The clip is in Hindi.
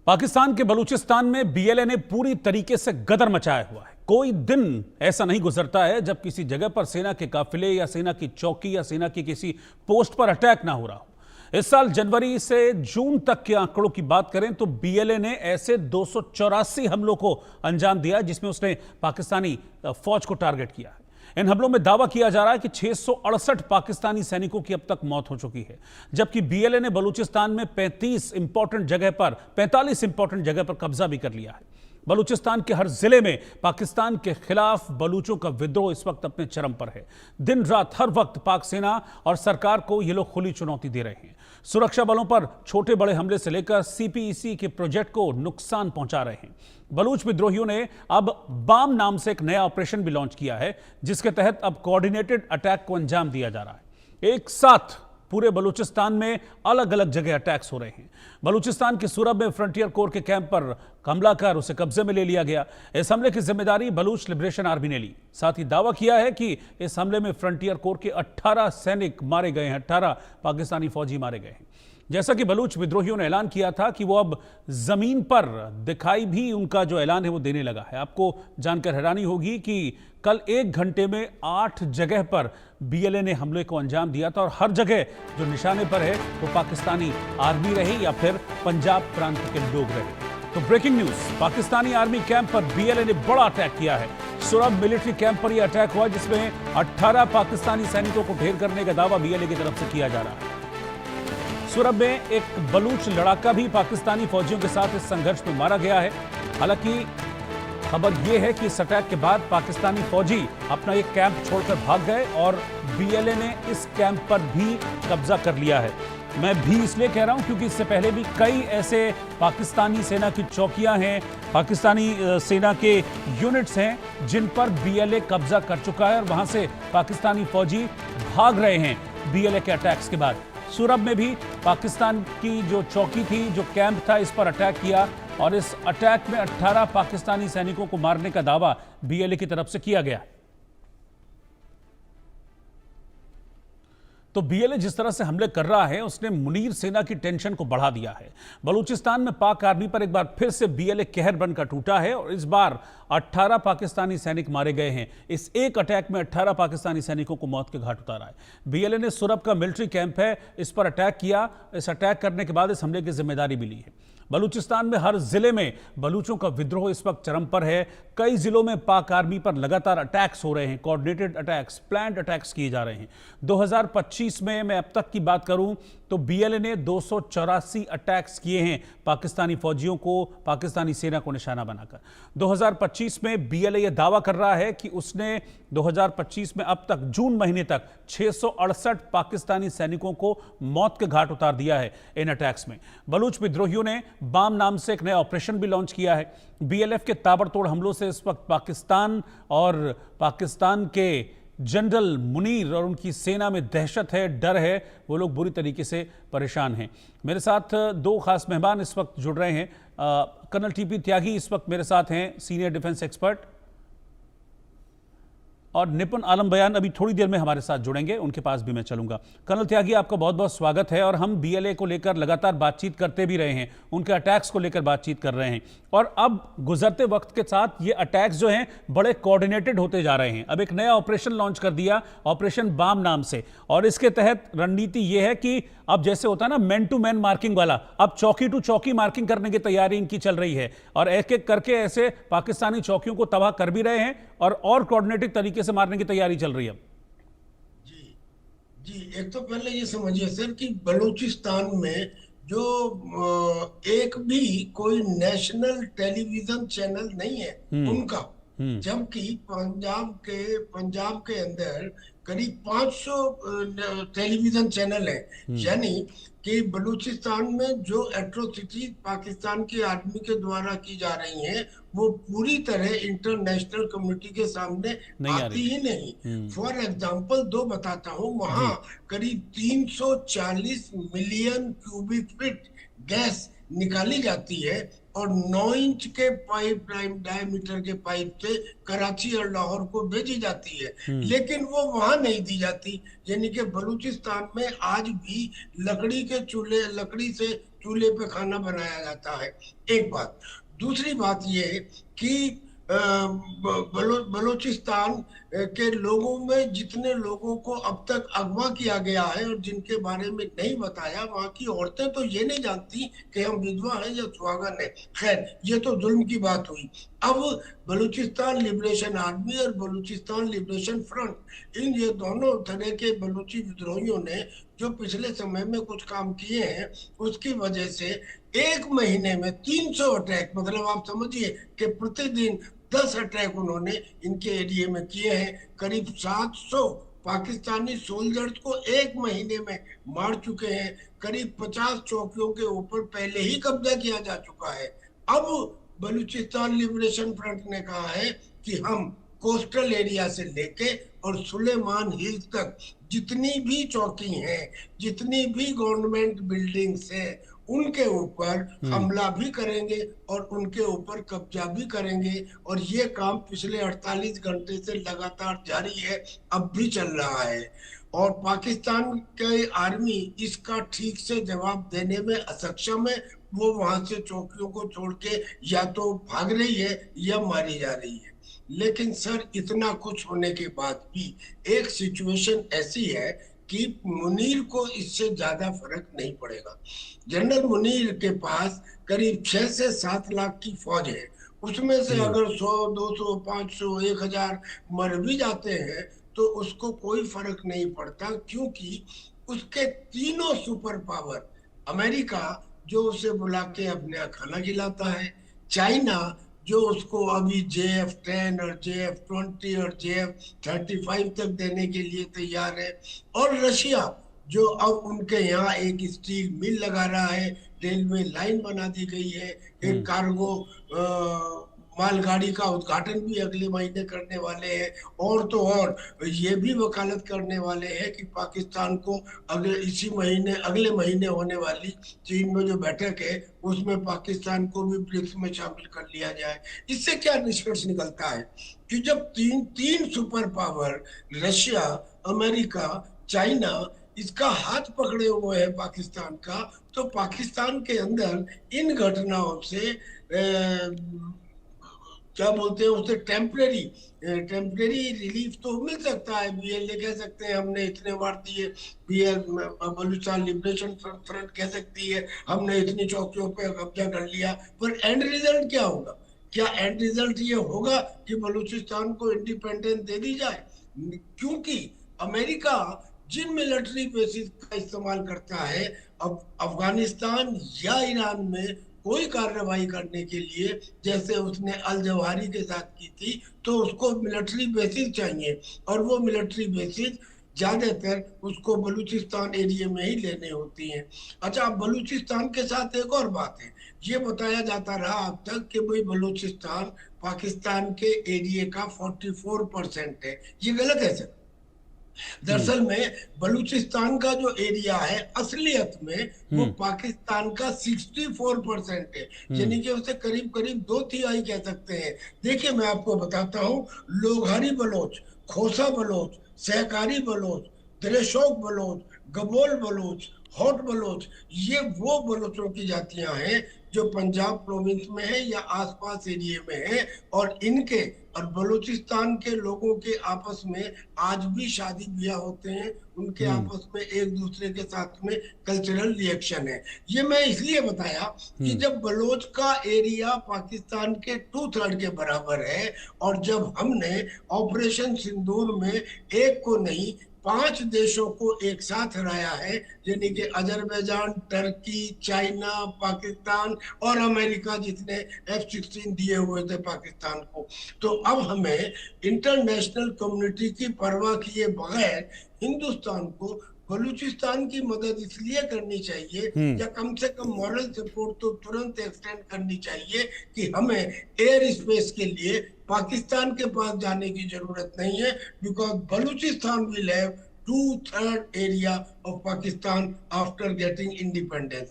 पाकिस्तान के बलूचिस्तान में बीएलए ने पूरी तरीके से गदर मचाया हुआ है। कोई दिन ऐसा नहीं गुजरता है जब किसी जगह पर सेना के काफिले या सेना की चौकी या सेना की किसी पोस्ट पर अटैक ना हो रहा हो। इस साल जनवरी से जून तक के आंकड़ों की बात करें तो बीएलए ने ऐसे 284 हमलों को अंजाम दिया जिसमें उसने पाकिस्तानी फौज को टारगेट किया है। इन हमलों में दावा किया जा रहा है कि 668 पाकिस्तानी सैनिकों की अब तक मौत हो चुकी है, जबकि बीएलए ने बलूचिस्तान में 45 इंपॉर्टेंट जगह पर कब्जा भी कर लिया है। बलूचिस्तान के हर जिले में पाकिस्तान के खिलाफ बलूचों का विद्रोह इस वक्त अपने चरम पर है। दिन रात हर वक्त पाक सेना और सरकार को ये लोग खुली चुनौती दे रहे हैं। सुरक्षा बलों पर छोटे बड़े हमले से लेकर सीपीईसी के प्रोजेक्ट को नुकसान पहुंचा रहे हैं। बलूच विद्रोहियों ने अब बाम नाम से एक नया ऑपरेशन भी लॉन्च किया है, जिसके तहत अब कोऑर्डिनेटेड अटैक को अंजाम दिया जा रहा है। एक साथ पूरे बलूचिस्तान में अलग अलग जगह अटैक्स हो रहे हैं। बलूचिस्तान के सूरब में फ्रंटियर कोर के कैंप पर हमला कर उसे कब्जे में ले लिया गया। इस हमले की जिम्मेदारी बलूच लिबरेशन आर्मी ने ली। साथ ही दावा किया है कि इस हमले में फ्रंटियर कोर के 18 सैनिक मारे गए हैं, 18 पाकिस्तानी फौजी मारे गए हैं। जैसा कि बलूच विद्रोहियों ने ऐलान किया था कि वो अब जमीन पर दिखाई भी उनका जो ऐलान है वो देने लगा है। आपको जानकर हैरानी होगी कि कल 1 घंटे में 8 जगह पर बीएलए ने हमले को अंजाम दिया था और हर जगह जो निशाने पर है वो पाकिस्तानी आर्मी रही या फिर पंजाब प्रांत के लोग रहे। तो breaking news, Pakistani army camp पर बीएलए ने बड़ा अटैक किया है। सुरब मिलिट्री कैंप पर यह अटैक हुआ जिसमें 18 पाकिस्तानी सैनिकों को ढेर करने का दावा बीएलए की तरफ से किया जा रहा है। सुरब में एक बलूच लड़ाका भी पाकिस्तानी फौजियों के साथ इस संघर्ष में मारा गया है। हालांकि खबर यह है कि इस अटैक के बाद पाकिस्तानी फौजी अपना एक कैंप छोड़कर भाग गए और बीएलए ने इस कैंप पर भी कब्जा कर लिया है। मैं भी इसलिए कह रहा हूं क्योंकि इससे पहले भी कई ऐसे पाकिस्तानी सेना की चौकियां हैं, पाकिस्तानी सेना के यूनिट्स हैं जिन पर बीएलए कब्जा कर चुका है और वहां से पाकिस्तानी फौजी भाग रहे हैं बीएलए के अटैक्स के बाद। सूरब में भी पाकिस्तान की जो चौकी थी, जो कैंप था, इस पर अटैक किया और इस अटैक में 18 पाकिस्तानी सैनिकों को मारने का दावा बीएलए की तरफ से किया गया। तो बीएलए जिस तरह से हमले कर रहा है उसने मुनीर सेना की टेंशन को बढ़ा दिया है। बलूचिस्तान में पाक आर्मी पर एक बार फिर से बीएलए कहर बनकर टूटा है और इस बार 18 पाकिस्तानी सैनिक मारे गए हैं। इस एक अटैक में 18 पाकिस्तानी सैनिकों को मौत के घाट उतारा है। बीएलए ने सुरब का मिलिट्री कैंप है, इस पर अटैक किया। इस अटैक करने के बाद इस हमले की जिम्मेदारी भी ली है। बलूचिस्तान में हर जिले में बलूचों का विद्रोह इस वक्त चरम पर है। कई जिलों में पाक आर्मी पर लगातार अटैक्स हो रहे हैं, कोऑर्डिनेटेड अटैक्स, प्लान्ड अटैक्स किए जा रहे हैं। 2025 में मैं अब तक की बात करूं तो बीएलए ने 284 अटैक्स किए हैं पाकिस्तानी फौजियों को, पाकिस्तानी सेना को निशाना बनाकर। 2025 में बीएलए यह दावा कर रहा है कि उसने 2025 में अब तक जून महीने तक 668 पाकिस्तानी सैनिकों को मौत के घाट उतार दिया है इन अटैक्स में। बलूच विद्रोहियों ने बाम नाम से एक नया ऑपरेशन भी लॉन्च किया है। बीएलएफ के ताबड़तोड़ हमलों से इस वक्त पाकिस्तान और पाकिस्तान के जनरल मुनीर और उनकी सेना में दहशत है, डर है। वो लोग बुरी तरीके से परेशान हैं। मेरे साथ 2 खास मेहमान इस वक्त जुड़ रहे हैं। कर्नल टीपी त्यागी इस वक्त मेरे साथ हैं, सीनियर डिफेंस एक्सपर्ट, और निपुण आलम बयान अभी थोड़ी देर में हमारे साथ जुड़ेंगे, उनके पास भी मैं चलूंगा। कर्नल त्यागी, आपका बहुत बहुत स्वागत है। और हम बीएलए को लेकर लगातार बातचीत करते भी रहे हैं, उनके अटैक्स को लेकर बातचीत कर रहे हैं और अब गुजरते वक्त के साथ ये अटैक्स जो हैं बड़े कोऑर्डिनेटेड होते जा रहे हैं। अब एक नया ऑपरेशन लॉन्च कर दिया, ऑपरेशन बाम नाम से, और इसके तहत रणनीति ये है कि अब जैसे होता है ना मैन टू मैन मार्किंग वाला, अब चौकी टू चौकी मार्किंग करने की तैयारी इनकी चल रही है और एक एक करके ऐसे पाकिस्तानी चौकियों को तबाह कर भी रहे हैं और कोऑर्डिनेटेड तरीके से मारने की तैयारी चल रही है। जी, एक तो पहले ये समझिए सर कि बलूचिस्तान में जो एक भी कोई नेशनल टेलीविजन चैनल नहीं है उनका, जबकि पंजाब के अंदर करीब 500 टेलीविजन चैनल है। यानी कि बलूचिस्तान में जो एट्रोसिटी पाकिस्तान की आर्मी के द्वारा की जा रही हैं वो पूरी तरह इंटरनेशनल कम्युनिटी के सामने आती ही नहीं। फॉर एग्जांपल 2 बताता हूँ, वहां करीब 340 मिलियन क्यूबिक फीट गैस निकाली जाती है और 9 इंच के पाइप, डायमीटर के पाइप से कराची और लाहौर को भेजी जाती है, लेकिन वो वहां नहीं दी जाती। यानी कि बलूचिस्तान में आज भी लकड़ी के चूल्हे, लकड़ी से चूल्हे पे खाना बनाया जाता है। एक बात। दूसरी बात ये है कि बलूचिस्तान के लोगों में जितने लोगों को अब तक अगवा किया गया है और जिनके बारे में नहीं बताया, वहां की औरतें तो ये नहीं जानती कि हम विधवा हैं या सुहागन है। खैर, ये तो जुल्म की बात हुई। अब बलूचिस्तान लिबरेशन आर्मी और बलूचिस्तान लिबरेशन फ्रंट, इन ये दोनों तरह के बलूची विद्रोहियों ने जो पिछले समय में कुछ काम किए हैं, उसकी वजह से एक महीने में 300 अटैक, मतलब आप समझिए कि प्रतिदिन 10 अटैक उन्होंने इनके एरिया में किए हैं। करीब 700 पाकिस्तानी सोल्जर्स को एक महीने में मार चुके हैं। करीब 50 चौकियों के ऊपर पहले ही कब्जा किया जा चुका है। अब बलूचिस्तान लिबरेशन फ्रंट ने कहा है कि हम कोस्टल एरिया से लेके और सुलेमान हिल्स तक जितनी भी चौकी हैं, जितनी भी गवर्नमेंट बिल्डिंग्स हैं, उनके ऊपर हमला भी करेंगे और उनके ऊपर कब्जा भी करेंगे। और ये काम पिछले 48 घंटे से लगातार जारी है, अब भी चल रहा है। और पाकिस्तान के आर्मी इसका ठीक से जवाब देने में असक्षम है। वो वहां से चौकियों को छोड़ के या तो भाग रही है या मारी जा रही है। लेकिन सर, इतना कुछ होने के बाद भी एक सिचुएशन ऐसी है कि मुनीर को इससे ज्यादा फर्क नहीं पड़ेगा। जनरल मुनीर के पास करीब 6 से 7 लाख की फौज है। उसमें से अगर 100, 200, 500, 1000 मर भी जाते हैं तो उसको कोई फर्क नहीं पड़ता, क्योंकि उसके तीनों सुपर पावर, अमेरिका जो उसे बुला के अपने यहाँ खाना खिलाता है, चाइना जो उसको अभी JF-10 और JF-20 और JF-35 तक देने के लिए तैयार है, और रशिया जो अब उनके यहाँ एक स्टील मिल लगा रहा है, रेलवे लाइन बना दी गई है, एक कार्गो मालगाड़ी का उद्घाटन भी अगले महीने करने वाले हैं। और तो और ये भी वकालत करने वाले हैं कि पाकिस्तान को अगले महीने होने वाली चीन में जो बैठक है उसमें पाकिस्तान को भी ब्रिक्स में शामिल कर लिया जाए। इससे क्या निष्कर्ष निकलता है कि जब तीन super power, Russia, America, China, इसका हाथ पकड़े हुए है पाकिस्तान का, तो पाकिस्तान के अंदर इन घटनाओं से क्या बोलते हैं उसे, टेम्परेरी रिलीफ तो मिल सकता है। BLA कह सकते हैं हमने इतने मार दिए, बलूचिस्तान लिबरेशन फ्रंट कह सकती है हमने इतनी चौकियों पे कब्जा कर लिया, पर एंड रिजल्ट क्या होगा? क्या एंड रिजल्ट ये होगा कि बलूचिस्तान को इंडिपेंडेंस दे दी जाए? क्योंकि अमेरिका जिन मिलिट्री बेसिस का इस्तेमाल करता है अब अफगानिस्तान या ईरान में कोई कार्रवाई करने के लिए, जैसे उसने अल जवाहिरी के साथ की थी, तो उसको मिलिट्री बेसिस चाहिए, और वो मिलिट्री बेसिस ज्यादातर उसको बलूचिस्तान एरिया में ही लेने होती हैं। अच्छा, बलूचिस्तान के साथ एक और बात है, ये बताया जाता रहा अब तक कि भाई बलूचिस्तान पाकिस्तान के एरिया का 44% है। ये गलत है सर। दरअसल में बलूचिस्तान का जो एरिया है असलियत में वो पाकिस्तान का 64% है, यानी कि उसे करीब करीब 2/3 कह सकते हैं। देखिए, मैं आपको बताता हूँ, लोघारी बलोच, खोसा बलोच, सहकारी बलोच, दरेशोक बलोच, गबोल बलोच, हॉट बलोच, ये वो बलोचों की जातियां हैं जो पंजाब प्रोविंस में है या आसपास एरिया में है। और इनके और बलूचिस्तान के लोगों के आपस में आज भी शादी ब्याह होते हैं, उनके आपस में एक दूसरे के साथ में कल्चरल रिएक्शन है। ये मैं इसलिए बताया कि जब बलोच का एरिया पाकिस्तान के 2/3 के बराबर है, और जब हमने ऑपरेशन सिंदूर में एक को नहीं 5 देशों को एक साथ हराया है, यानी कि अजरबैजान, टर्की, चाइना, पाकिस्तान और अमेरिका, जितने F-16 दिए हुए थे पाकिस्तान को, तो अब हमें इंटरनेशनल कम्युनिटी की परवाह किए बगैर हिंदुस्तान को बलूचिस्तान की मदद इसलिए करनी चाहिए, या कम से कम मॉरल सपोर्ट तो तुरंत एक्सटेंड करनी चाहिए कि हमें एयर स्पेस के लिए पाकिस्तान के पास जाने की जरूरत नहीं है, because Balochistan will have 2/3 area of Pakistan after getting independence.